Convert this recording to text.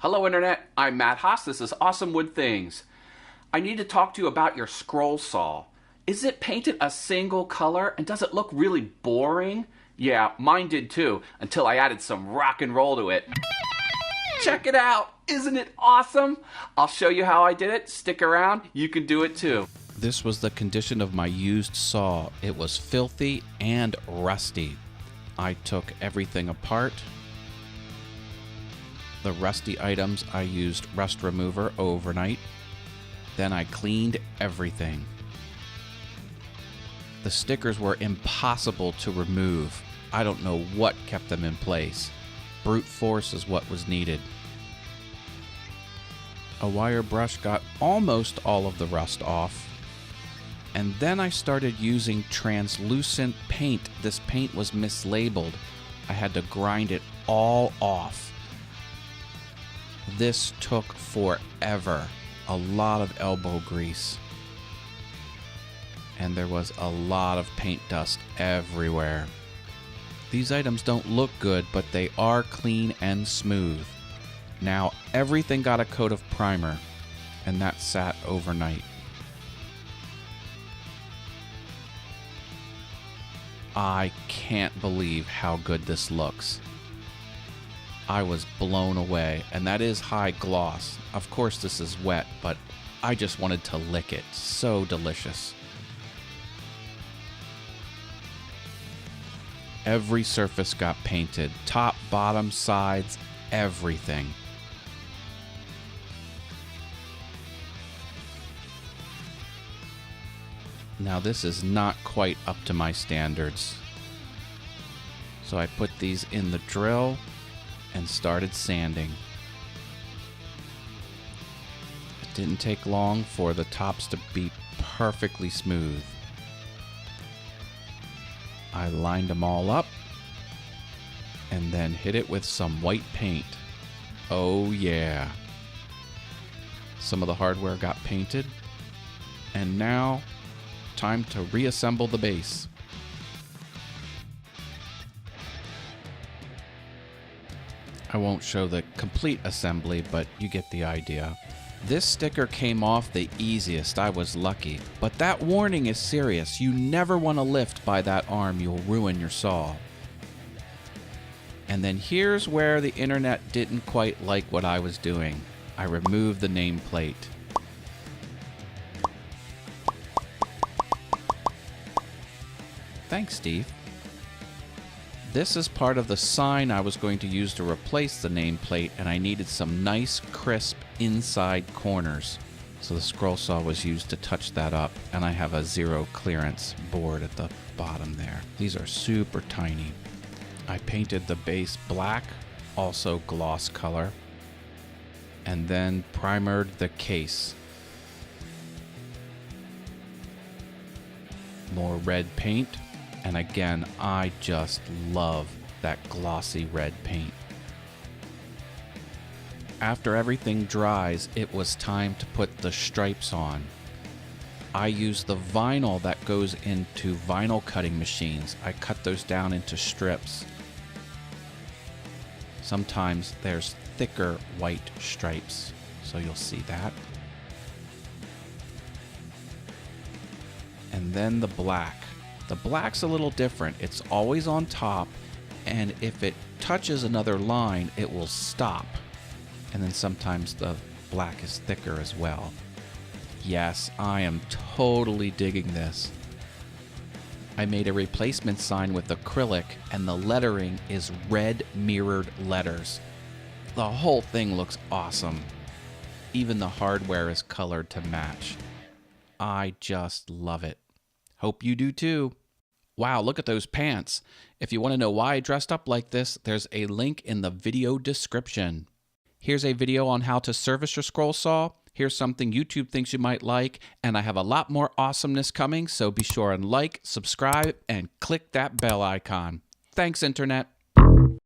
Hello Internet, I'm Matt Haas, this is Awesome Wood Things. I need to talk to you about your scroll saw. Is it painted a single color and does it look really boring? Yeah, mine did too, until I added some rock and roll to it. Check it out! Isn't it awesome? I'll show you how I did it. Stick around, you can do it too. This was the condition of my used saw. It was filthy and rusty. I took everything apart. The rusty items, I used rust remover overnight. Then I cleaned everything. The stickers were impossible to remove. I don't know what kept them in place. Brute force is what was needed. A wire brush got almost all of the rust off. And then I started using translucent paint. This paint was mislabeled. I had to grind it all off. This took forever. A lot of elbow grease. And there was a lot of paint dust everywhere. These items don't look good, but they are clean and smooth. Now everything got a coat of primer, and that sat overnight. I can't believe how good this looks. I was blown away, and that is high gloss. Of course this is wet, but I just wanted to lick it. So delicious. Every surface got painted. Top, bottom, sides, everything. Now this is not quite up to my standards. So I put these in the drill and started sanding. It didn't take long for the tops to be perfectly smooth. I lined them all up and then hit it with some white paint. Oh yeah. Some of the hardware got painted, and now time to reassemble the base. I won't show the complete assembly, but you get the idea. This sticker came off the easiest. I was lucky. But that warning is serious. You never want to lift by that arm. You'll ruin your saw. And then here's where the internet didn't quite like what I was doing. I removed the nameplate. Thanks, Steve. This is part of the sign I was going to use to replace the nameplate, and I needed some nice, crisp inside corners. So the scroll saw was used to touch that up, and I have a zero clearance board at the bottom there. These are super tiny. I painted the base black, also gloss color, and then primered the case. More red paint. And again, I just love that glossy red paint. After everything dries, it was time to put the stripes on. I use the vinyl that goes into vinyl cutting machines. I cut those down into strips. Sometimes there's thicker white stripes, so you'll see that. And then the black. The black's a little different. It's always on top, and if it touches another line, it will stop. And then sometimes the black is thicker as well. Yes, I am totally digging this. I made a replacement sign with acrylic, and the lettering is red mirrored letters. The whole thing looks awesome. Even the hardware is colored to match. I just love it. Hope you do too. Wow, look at those pants. If you want to know why I dressed up like this, there's a link in the video description. Here's a video on how to service your scroll saw. Here's something YouTube thinks you might like, and I have a lot more awesomeness coming, so be sure and like, subscribe, and click that bell icon. Thanks, Internet.